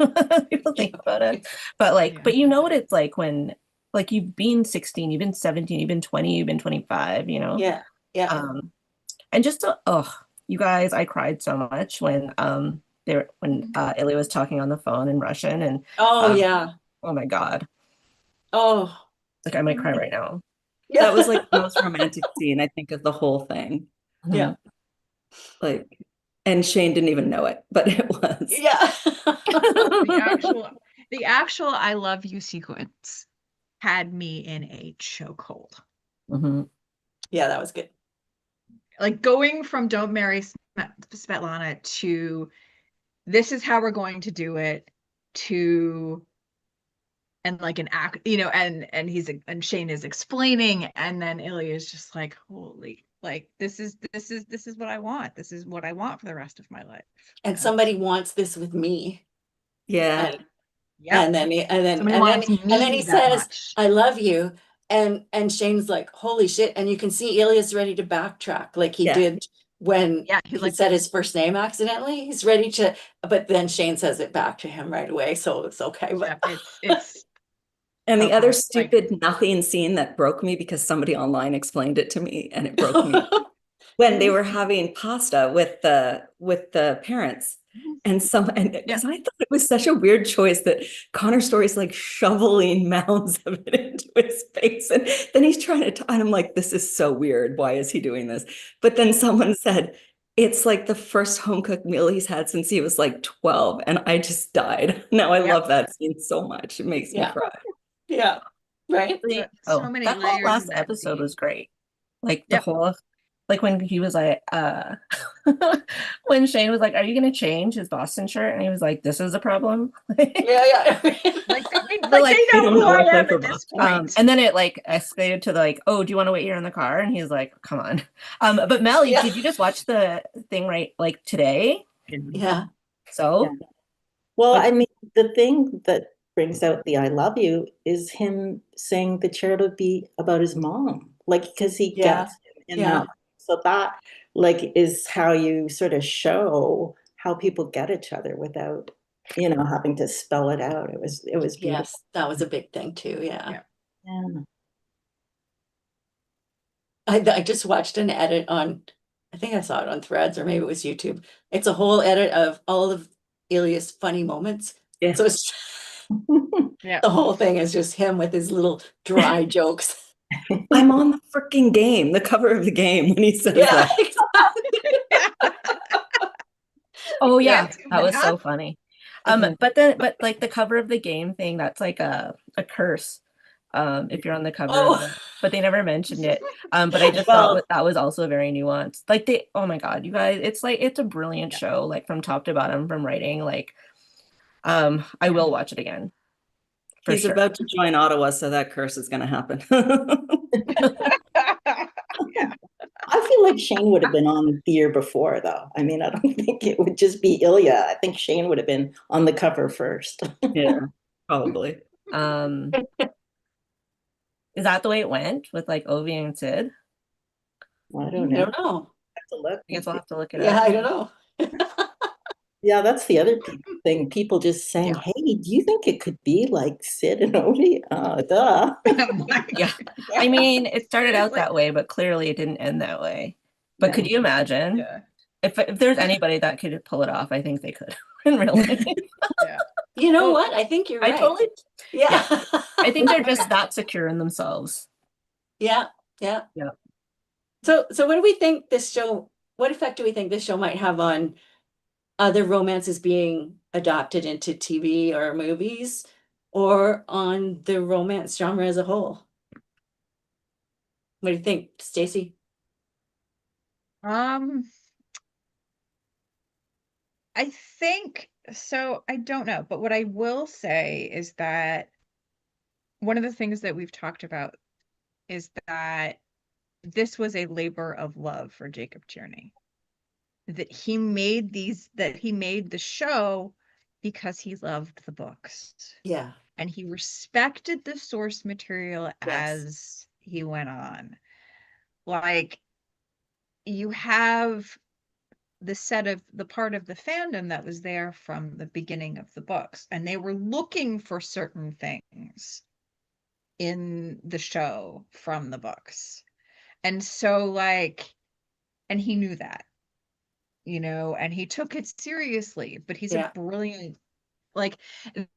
People think about it. But like, Yeah. but you know what it's like when like you've been 16, you've been 17, you've been 20, you've been 25, Yeah. Yeah. And just oh, you guys, I cried so much when Ilya was talking on the phone in Russian and Oh, um yeah. oh my God. Oh, Like I might cry right now. yeah. That was like the most romantic scene, I think, of the whole thing. Yeah. Like, and Shane didn't even know it, but it was. Yeah. The actual I love you sequence had me in a chokehold. Mhm. Yeah, that was good. like going from don't marry Svetlana to this is how we're going to do it to and like an act, you know, and Shane is explaining, and then Ilya is just like, holy, like this is what I want. This is what I want for the rest of my life. And somebody wants this with me. Yeah. Yeah. And then Somebody wants me he that says, much. I love you. And Shane's like, holy shit. And you can see Ilya's ready to backtrack like he Yeah. did when Yeah, he's he like, said his first name accidentally. He's ready to, but then Shane says it back to him right away. So it's okay. yeah, But it's And the other like stupid nothing scene that broke me because somebody online explained it to me and it broke me when they were having pasta with the parents and yeah, because I thought it was such a weird choice that Connor Story's like shoveling mounds of it into his face and then he's trying to and I'm like, this is so weird. Why is he doing this? But then someone said it's like the first home cooked meal he's had since he was like 12 and I just died. Now I yeah. love that scene so much. It makes me Yeah. cry. yeah. Right. So many that whole layers last in that episode scene. was great. Like the Yep. whole, like when he was like, when Shane was like, "Are you gonna change his Boston shirt?" And he was like, "This is a problem." Yeah. Like they But, like, they they know don't who know I if they're am for at this Boston. point. and then it like escalated to like, "Oh, do you want to wait here in the car?" And he's like, "Come on." But Melly, Yeah. did you just watch the thing right like today? Yeah. So Yeah. Well, What- I mean, the thing that brings out the I love you is him saying the chair to be about his mom, like, because he Yeah. gets it in Yeah. that. So that, like, is how you sort of show how people get each other without, having to spell it out. It was beautiful. Yes. That was a big thing too. Yeah. Yeah. Yeah. I just watched an edit on, I think I saw it on Threads or maybe it was YouTube. It's a whole edit of all of Ilya's funny moments. Yeah. So it's Yeah. the whole thing is just him with his little dry jokes. I'm on the freaking game, the cover of the game when he says Yeah, that. exactly. Oh yeah, Can't do that was so math. funny. Mhm. But like the cover of the game thing, that's like a curse. If you're on the cover of Oh. it, but they never mentioned it. But I just Well- thought that was also very nuanced. Like oh my God, you guys, it's a brilliant show, like from top to bottom, from writing. Like, I will watch it again. For He's sure. about to join Ottawa, so that curse is going to happen. I feel like Shane would have been on the year before, though. I mean, I don't think it would just be Ilya. I think Shane would have been on the cover first. Yeah, probably. Is that the way it went with like Ovi and Sid? I I don't know. don't know. Have to look. I guess we'll have to look it Yeah, up. I don't know. Yeah, that's the other thing. People just saying, Yeah. "Hey, do you think it could be like Sid and Ovi?" Duh. Yeah. I mean, it started out Like- that way, but clearly it didn't end that way. But could you imagine Yeah. if there's anybody that could pull it off? I think they could in real life. Yeah. You know Oh, what? I think you're I right. totally. Yeah. I think they're Oh, just yeah. that secure in themselves. Yeah. Yeah. Yeah. So what do we think this show, what effect do we think this show might have on other romances being adopted into TV or movies or on the romance genre as a whole? What do you think, Stacey? I think so. I don't know, but what I will say is that one of the things that we've talked about is that this was a labor of love for Jacob Tierney. That he made the show because he loved the books. Yeah. And he respected the source material Yes. as he went on. Like, you have the part of the fandom that was there from the beginning of the books, and they were looking for certain things in the show from the books. And so, like, and he knew that, and he took it seriously, but he's Yeah. a brilliant, like,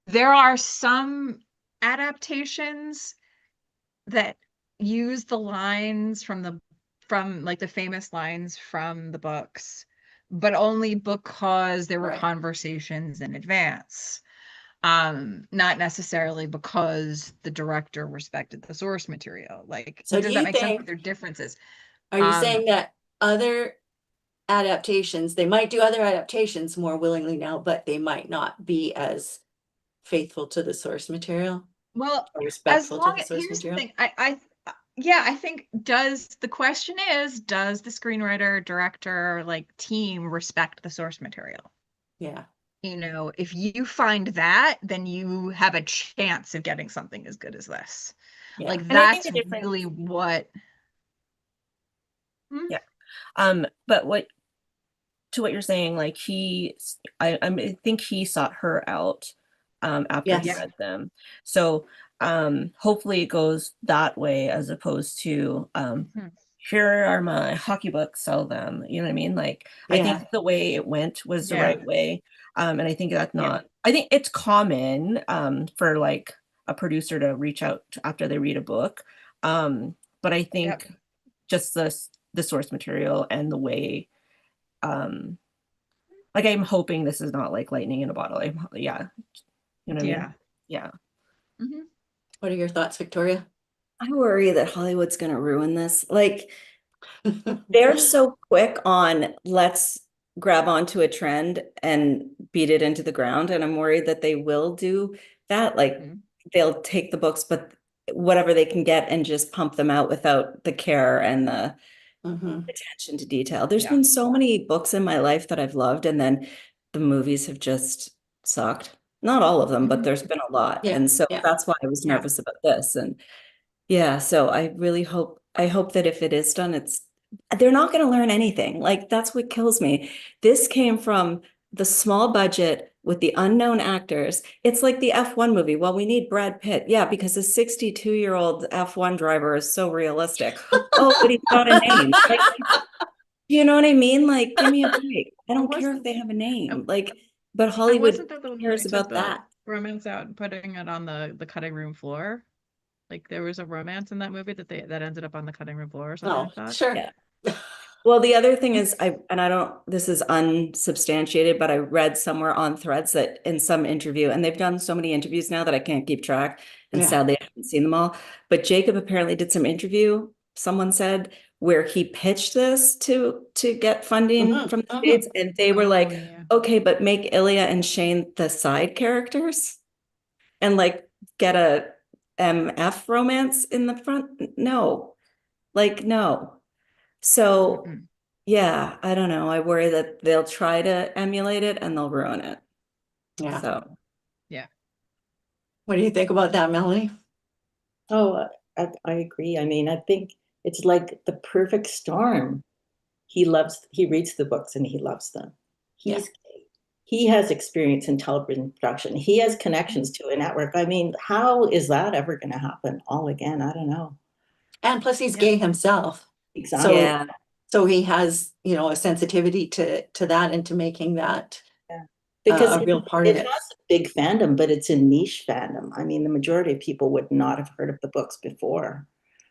there are some adaptations that use the lines from like the famous lines from the books, but only because there were Right. conversations in advance. Not necessarily because the director respected the source material. Like, So does do that you make sense? think, There are differences. are you saying that other adaptations, they might do other adaptations more willingly now, but they might not be as faithful to the source material Well, or as respectful to long the as source here's the material. thing, yeah, I think the question is, does the screenwriter, director, like team respect the source material? Yeah. You know, if you find that, then you have a chance of getting something as good as this. Yeah. Like And I think that's the difference, really what. Hmm? but to what you're saying, like I think he sought her out after he Yes. read them. So hopefully it goes that way as opposed to Mhm. here are my hockey books, sell them. You know what I mean? Like I Yeah. think the way it went was the Yeah. right way. And I think that's not, I think it's common for like a producer to reach out after they read a book. But I think just the source material and the way like I'm hoping this is not like lightning in a bottle. Yeah. You know what I mean? Yeah. Mhm. What are your thoughts, Victoria? I worry that Hollywood's going to ruin this. Like, they're so quick on let's grab onto a trend and beat it into the ground. And I'm worried that they will do that. Like, Mhm. they'll take the books, but whatever they can get and just pump them out without the care and the Mhm. attention to detail. There's Yeah. been so many books in my life that I've loved, and then the movies have just sucked. Not all of them, but Mhm. there's been a lot. Yeah. And so Yeah. that's why I was Yeah. nervous about this. And yeah, so I really hope that if it is done, they're not going to learn anything. Like, that's what kills me. This came from the small budget with the unknown actors. It's like the F1 movie. Well, we need Brad Pitt. Yeah, because a 62-year-old F1 driver is so realistic. Oh, but he's got a name. Like, you know what I mean? Like, give me a break. I And don't care if wasn't they have a name. and Like, but and Hollywood wasn't that the one where they cares took about the that. romance out and putting it on the cutting room floor? Like there was a romance in that movie that ended up on the cutting room floor or something Oh, like that. sure. Yeah. Well, the other thing is, this is unsubstantiated, but I read somewhere on Threads that in some interview, and they've done so many interviews now that I can't keep track, and Yeah. sadly I haven't seen them all. But Jacob apparently did some interview, someone said, where he pitched this to get funding Mhm. from the Mhm. States, and they were Oh, like, yeah. okay, but make Ilya and Shane the side characters and like get a MF romance in the front. No, like no. So Mm-mm. yeah, I don't know. I worry that they'll try to emulate it and they'll ruin it. Yeah. So Yeah. What do you think about that, Melanie? Oh, I agree. I mean, I think it's like the perfect storm. He reads the books and he loves them. Yeah. He has experience in television production. He has connections to a network. I mean, how is that ever going to happen all again? I don't know. And plus he's Yeah. gay himself. Exactly. yeah, So he has, a sensitivity to that and to making that Yeah. Because a real part of it it. has a big fandom, but it's a niche fandom. I mean, the majority of people would not have heard of the books before.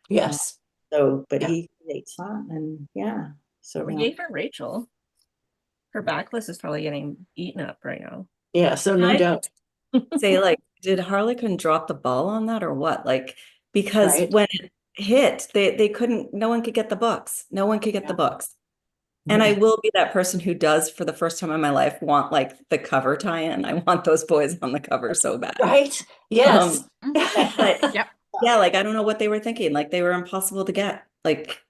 Yes. But Yeah. he creates that, and yeah. So Yay for Rachel. Her backlist is probably getting eaten up right now. Yeah. So no I doubt. say like, did Harlequin drop the ball on that or what? Like, because Right. when it hit, they couldn't, no one could get the books. No one could get the Yeah. books. And I will be that person who does, for the first time in my life, want like the cover tie-in. I want those boys on the cover so bad. Right. Yes. But Yep. yeah, like I don't know what they were thinking. Like they were impossible to get. Like,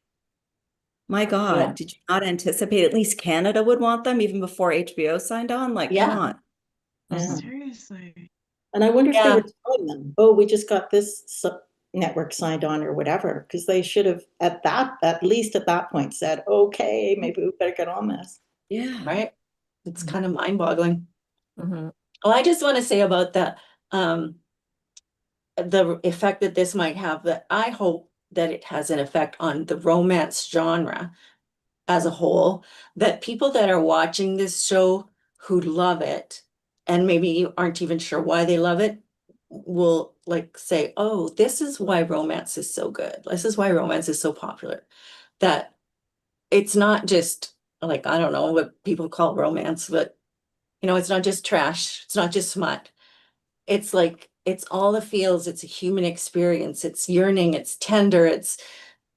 my God, Yeah. did you not anticipate at least Canada would want them even before HBO signed on? Like, come Yeah. on. Yeah. Seriously. And I wonder if they Yeah. were telling them, "Oh, we just got this network signed on or whatever," because they should have at least at that point said, "Okay, maybe we better get on this." Yeah. Right. It's kind of mind-boggling. Mhm. Well, I just want to say about the effect that this might have, that I hope that it has an effect on the romance genre as a whole, that people that are watching this show who love it and maybe aren't even sure why they love it will like say, oh, this is why romance is so good. This is why romance is so popular. That it's not just like, I don't know what people call romance, but it's not just trash. It's not just smut. It's like, it's all the feels. It's a human experience. It's yearning. It's tender.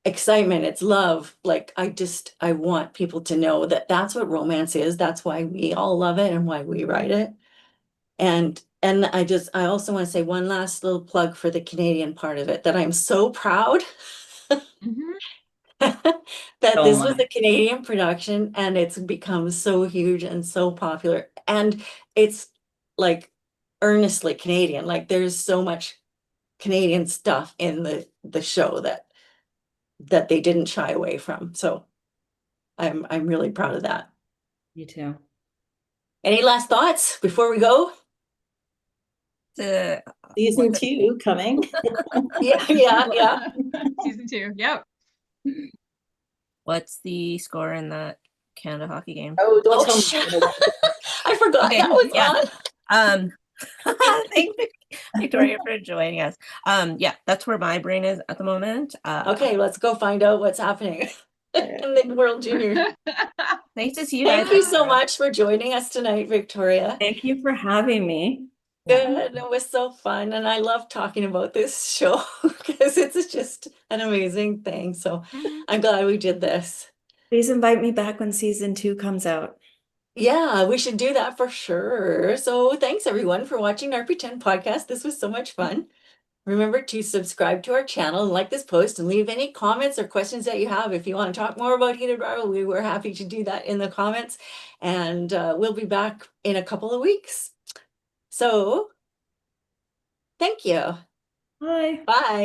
excitement, it's love. Like I want people to know that that's what romance is. That's why we all love it and why we write it. And I also want to say one last little plug for the Canadian part of it, that I'm so proud Mhm. that So this am was I. a Canadian production and it's become so huge and so popular. And it's like earnestly Canadian. Like there's so much Canadian stuff in the show that they didn't shy away from. So I'm really proud of that. You too. Any last thoughts before we go? Season 2 coming. Yeah. Season 2. Yep. What's the score in that Canada hockey game? Oh, don't Oh, tell me. shit. I forgot Okay, that was yeah. on. Thank Victoria for joining us. Yeah, that's where my brain is at the moment. Okay, let's go find out what's happening in the World Juniors. Nice to see you guys. Thank you so much for joining us tonight, Victoria. Thank you for having me. Good. It was so fun. And I love talking about this show because it's just an amazing thing. So Mhm. I'm glad we did this. Please invite me back when season 2 comes out. Yeah, we should do that for sure. So thanks everyone for watching our Pretend podcast. This was so much fun. Remember to subscribe to our channel and like this post and leave any comments or questions that you have. If you want to talk more about Heated Rivalry, we're happy to do that in the comments. And we'll be back in a couple of weeks. So thank you. Bye. Bye.